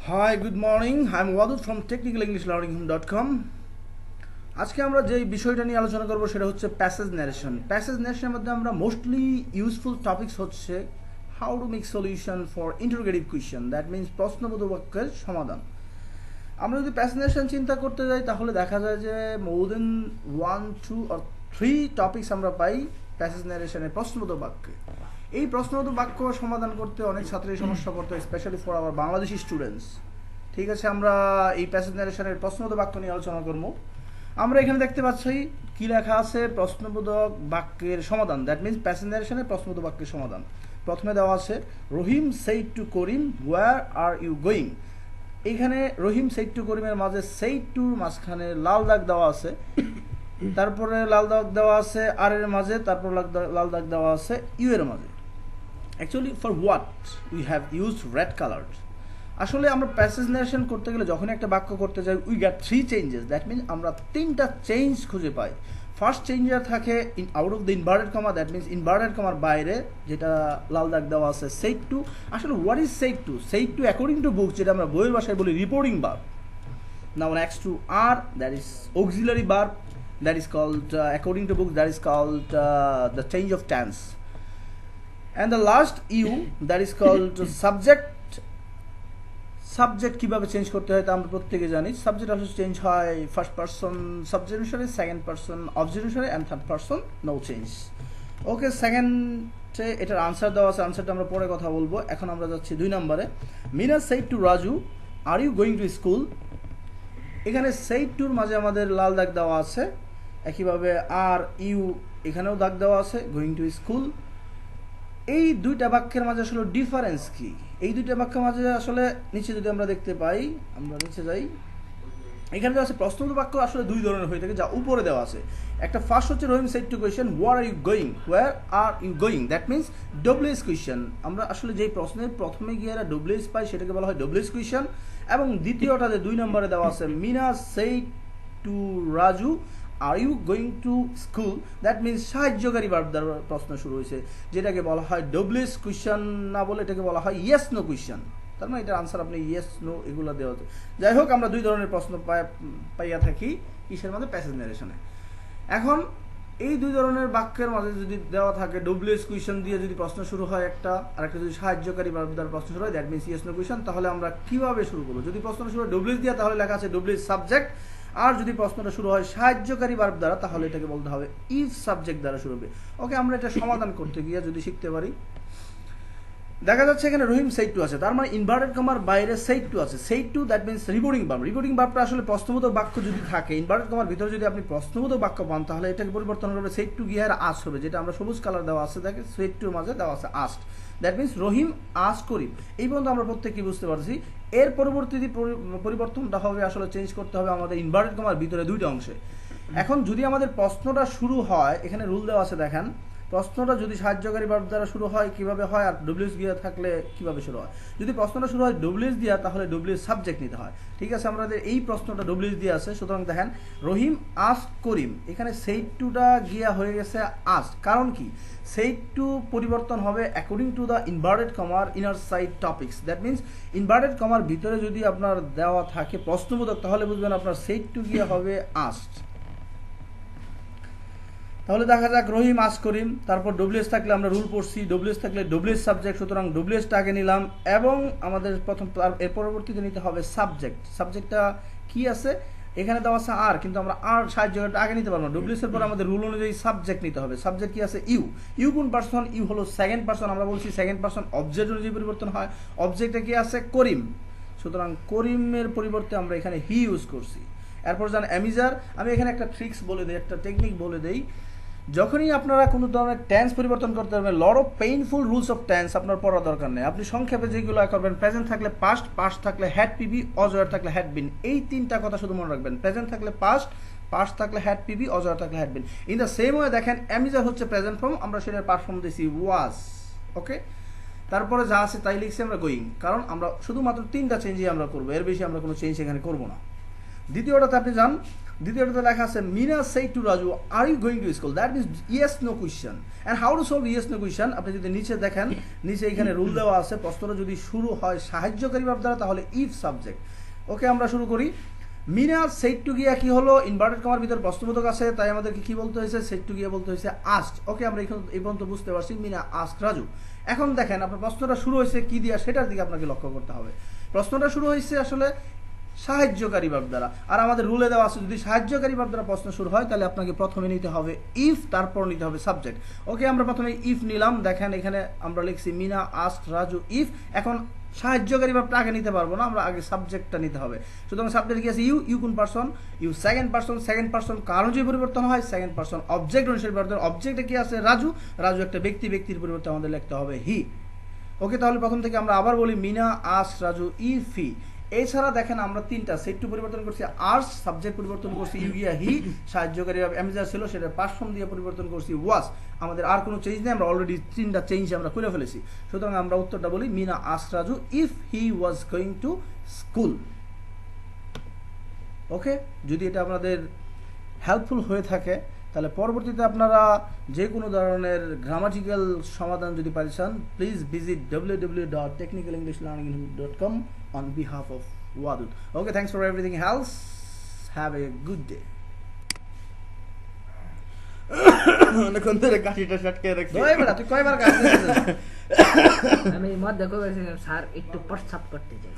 Hi, good morning. I'm Wadud from technicalenglishlearning.com. আজকে আমরা যে বিষয়টা নিয়ে আলোচনা করব সেটা হচ্ছে প্যাসেজ ন্যারেশন। প্যাসেজ ন্যারেশনের মধ্যে আমরা মোস্টলি ইউজফুল টপিকস হচ্ছে how to make solution for interrogative question, that means প্রশ্নবোধক বাক্যের সমাধান। আমরা যদি প্যাসেজ ন্যারেশন চিন্তা করতে যাই তাহলে দেখা যায় যে মোর দেন 1, 2 or 3 টপিকস আমরা পাই প্যাসেজ ন্যারেশনের প্রশ্নবোধক বাক্যে। এই প্রশ্নবোধক বাক্য সমাধান করতে অনেক ছাত্রের সমস্যা পড়তো, specially for our Bangladeshi students. ঠিক আছে, আমরা এই প্যাসেজ ন্যারেশনের প্রশ্নবোধক বাক্য নিয়ে আলোচনা করবো। আমরা এখানে দেখতে পাচ্ছি কি লেখা আছে, প্রশ্নবোধক বাক্যের সমাধান, দ্যাট মিনস প্যাসেজ ন্যারেশনের প্রশ্নবোধক বাক্যের সমাধান। প্রথমে দেওয়া আছে Rahim said to Karim where are you going. এইখানে রহিম সেইড টু করিমের মাঝে সেইড টুর মাঝখানে লাল দাগ দেওয়া আছে, তারপরে লাল দাগ দেওয়া আছে আর এর মাঝে, তারপর লাল দাগ দেওয়া আছে ইউ এর মাঝে। Actually for what we have used red colour. আসলে আমরা প্যাসেজ ন্যারেশন করতে গেলে যখন একটা বাক্য করতে যাই we get 3 changes, that means আমরা 3টা চেঞ্জ খুঁজে পাই। ফার্স্ট চেঞ্জটা থাকে in out of the inverted comma, that means inverted কমার বাইরে, যেটা লাল দাগ দেওয়া আছে সেইড টু। আসলে what is said to? Said to according to books, যেটা আমরা বইয়ের ভাষায় বলি reporting verb. Now next to are, that is auxiliary verb, that is called according to books, that is called the change of tense. And the last u, that is called subject. Subject কিভাবে change করতে হয় তা আমরা প্রত্যেকে জানি। Subject আসলে change হয় first person subject অনুসারে, সেকেন্ড পারসন অবজেক্ট অনুসারে, and third person no change. Okay, সেকেন্ডে এটার আনসার দেওয়া আছে, আনসারটা আমরা পরে কথা বলবো। এখন আমরা যাচ্ছি 2 নম্বরে। Meena said to Raju are you going to school. এখানে সেইড টুর মাঝে আমাদের লাল দাগ দেওয়া আছে, একইভাবে আর ইউ এখানেও দাগ দেওয়া আছে, গোয়িং টু স্কুল। এই দুইটা বাক্যের মাঝে আসলে ডিফারেন্স কি? এই দুইটা বাক্যের মাঝে আসলে নিচে যদি আমরা দেখতে পাই, আমরা নিচে যাই, এখানে দেওয়া আছে প্রশ্নবোধক বাক্য আসলে 2 ধরনের হয়ে থাকে, যা উপরে দেওয়া আছে। একটা ফার্স্ট হচ্ছে Rahim said to question where are you going, where are you going, that means WS question. আমরা আসলে যেই প্রশ্নের প্রথমে গিয়ে ডব্লিউএস পাই সেটাকে বলা হয় ডব্লিউএস কোয়েশ্চেন। এবং দ্বিতীয়টা যে 2 নম্বরে দেওয়া আছে Meena said to Raju are you going to school, that means সাহায্যকারী ভার্ব দ্বারা প্রশ্ন শুরু হয়েছে, যেটাকে বলা হয় ডব্লিউএস কোয়েশ্চেন না বলে এটাকে বলা হয় ইয়েস নো কোয়েশ্চেন। তার মানে এটার আনসার আপনি ইয়েস নো এগুলো দেওয়া হতো। যাই হোক, আমরা 2 ধরনের প্রশ্ন পাইয়া থাকি কিসের মধ্যে? প্যাসেজ ন্যারেশনে। এখন এই 2 ধরনের বাক্যের মাঝে যদি দেওয়া থাকে ডব্লিউএস কোয়েশ্চেন দিয়ে যদি প্রশ্ন শুরু হয় একটা, আর একটা যদি সাহায্যকারী ভার্ব দ্বারা প্রশ্ন শুরু হয়, that means yes no question. তাহলে আমরা কিভাবে শুরু করবো? যদি প্রশ্নটা শুরু হয় ডব্লিউএস দিয়ে তাহলে লেখা আছে ডব্লিউএস সাবজেক্ট, আর যদি প্রশ্নটা শুরু হয় সাহায্যকারী ভার্ব দ্বারা তাহলে এটাকে বলতে হবে ইফ সাবজেক্ট দ্বারা শুরু হবে। ওকে, আমরা এটা সমাধান করতে গিয়ে যদি শিখতে পারি, দেখা যাচ্ছে এখানে রহিম সেইড টু আছে, তার মানে ইনভার্টেড কমার বাইরে সেইড টু আছে। Said to that means reporting verb. Reporting ভার্বটা আসলে প্রশ্নবোধক বাক্য যদি থাকে, ইনভার্টেড কমার ভিতরে যদি আপনি প্রশ্নবোধক বাক্য পান তাহলে এটাকে পরিবর্তন করবে সেইড টু গিয়ে আর আস্ক হবে, যেটা আমরা সবুজ কালার দেওয়া আছে, দেখে সেইড টুর মাঝে দেওয়া আছে ask, that means Rahim ask Karim. এই পর্যন্ত আমরা প্রত্যেকে বুঝতে পারছি। এর পরবর্তী পরিবর্তনটা হবে, আসলে চেঞ্জ করতে হবে আমাদের ইনভার্টেড কমার ভিতরে 2টা অংশে। এখন যদি আমাদের প্রশ্নটা শুরু হয়, এখানে রুল দেওয়া আছে দেখেন, প্রশ্নটা যদি সাহায্যকারী ভার্ব দ্বারা শুরু হয় কিভাবে হয়, আর ডব্লিউএস দিয়ে থাকলে কিভাবে শুরু হয়। যদি প্রশ্নটা শুরু হয় ডব্লিউএস দিয়া তাহলে ডব্লিউএস সাবজেক্ট নিতে হয়। ঠিক আছে, আমাদের এই প্রশ্নটা ডব্লিউএস দিয়ে আছে, সুতরাং দেখেন রহিম আস্ক করিম, এখানে সেইড টুটা গিয়া হয়ে গেছে আস্ক। কারণ কি? সেইড টু পরিবর্তন হবে অ্যাকর্ডিং টু দ্য ইনভার্টেড কমার inner side topics, that means inverted কমার ভিতরে যদি আপনার দেওয়া থাকে প্রশ্নবোধক তাহলে বুঝবেন আপনার সেইড টু গিয়া হবে আস্ক। তাহলে দেখা যাক রহিম আস্ক করিম, তারপর ডব্লিউএস থাকলে আমরা রুল পড়ছি, ডব্লিউএস থাকলে ডব্লিউএস সাবজেক্ট, সুতরাং ডব্লিউএসটা আগে নিলাম এবং আমাদের প্রথম এর পরবর্তীতে নিতে হবে সাবজেক্ট। সাবজেক্টটা কি আছে? এখানে দেওয়া আছে আর, কিন্তু আমরা আর সাহায্যটা আগে নিতে পারবো না। ডব্লিউএস এর পর আমাদের রুল অনুযায়ী সাবজেক্ট নিতে হবে। সাবজেক্ট কি আছে? ইউ। ইউ কোন পারসন? ইউ হলো সেকেন্ড পারসন। আমরা বলছি সেকেন্ড পারসন অবজেক্ট অনুযায়ী পরিবর্তন হয়। অবজেক্টে কি আছে? করিম, সুতরাং করিমের পরিবর্তে আমরা এখানে হি ইউজ করছি। এরপর যান অ্যামিজার। আমি এখানে একটা ট্রিক্স বলে দিই, একটা টেকনিক বলে দিই। যখনই আপনারা কোনো ধরনের টেন্স পরিবর্তন করতে পারবেন, lot of painful rules of tense আপনার পড়ার দরকার নেই। আপনি সংক্ষেপে যেগুলো করবেন, প্রেজেন্ট থাকলে পাস্ট, পাস্ট থাকলে হ্যাড পিবি, অজয়ের থাকলে হ্যাড বিন, এই 3টা কথা শুধু মনে রাখবেন। প্রেজেন্ট থাকলে পাস্ট, পাস্ট থাকলে হ্যাড পিবি, অজয়ের থাকলে had been. In the same way দেখেন অ্যামিজার হচ্ছে প্রেজেন্ট ফর্ম, আমরা সেটার পাস্ট ফর্ম দিয়েছি ওয়াজ। ওকে, তারপরে যা আছে তাই লিখছি আমরা গোয়িং, কারণ আমরা শুধুমাত্র 3টা চেঞ্জই আমরা করবো, এর বেশি আমরা কোনো চেঞ্জ এখানে করবো না। দ্বিতীয়টাতে আপনি যান দ্বিতীয়টাতে লেখা আছে Meena said to Raju are you going to school, that means yes no question. And how to solve yes no question, আপনি যদি নিচে দেখেন, নিচে এখানে রুল দেওয়া আছে, প্রশ্নটা যদি শুরু হয় সাহায্যকারী ভাব দ্বারা তাহলে ইফ সাবজেক্ট। ওকে, আমরা শুরু করি। মিনা said to গিয়া কি হলো, ইনভার্টেড কমার ভিতর প্রশ্নবোধক আছে, তাই আমাদেরকে কি বলতে হয়েছে, said to গিয়া বলতে হয়েছে asked। ওকে, আমরা এই পর্যন্ত বুঝতে পারছি মিনা asked রাজু। এখন দেখেন আপনার প্রশ্নটা শুরু হয়েছে কি দিয়া, সেটার দিকে আপনাকে লক্ষ্য করতে হবে। প্রশ্নটা শুরু হয়েছে আসলে সাহায্যকারী ভাব দ্বারা, আর আমাদের রুলে দেওয়া আছে যদি সাহায্যকারী ভাব দ্বারা প্রশ্ন শুরু হয় তাহলে আপনাকে প্রথমে নিতে হবে ইফ, তারপর নিতে হবে সাবজেক্ট। ওকে, আমরা প্রথমে ইফ নিলাম। দেখেন এখানে আমরা লিখছি মিনা asked রাজু ইফ। এখন সাহায্যকারী ভাবটা আগে নিতে পারবো না, আমরা আগে সাবজেক্টটা নিতে হবে। সুতরাং সাবজেক্ট কি আছে, ইউ কোন পারসন, ইউ সেকেন্ড পারসন কারণ যদি পরিবর্তন হয়, সেকেন্ড পারসন অবজেক্ট অনুসারে পরিবর্তন। অবজেক্টে কি আছে, রাজু একটা ব্যক্তির পরিবর্তে আমাদের লিখতে হবে হি। ওকে, তাহলে প্রথম থেকে আমরা আবার বলি Mina asked Raju if he. এছাড়া দেখেন আমরা তিনটা সেট টু পরিবর্তন করছি, আর্স সাবজেক্ট পরিবর্তন করছি ইউ গিয়া হি, সাহায্যকারী অ্যামিজার ছিল সেটা পারসন দিয়ে পরিবর্তন করছি ওয়াজ। আমাদের আর কোনো চেঞ্জ নেই, আমরা অলরেডি তিনটা চেঞ্জ আমরা করে ফেলেছি। সুতরাং আমরা উত্তরটা বলি Mina asked Raju if he was going to school. Okay, যদি এটা আপনাদের হেল্পফুল হয়ে থাকে তাহলে পরবর্তীতে আপনারা যে কোনো ধরনের গ্রামাটিক্যাল সমাধান যদি পাই চান, please visit www.technicalenglishlearning.com on behalf of Wadud. Okay, thanks for everything else. Have a good day. অনেকক্ষণ ধরে কাশিটা সাটকে রাখছি। তুই কয়বার কাশি? আমি মধ্যে কবে স্যার একটু প্রস্তাব করতে চাই।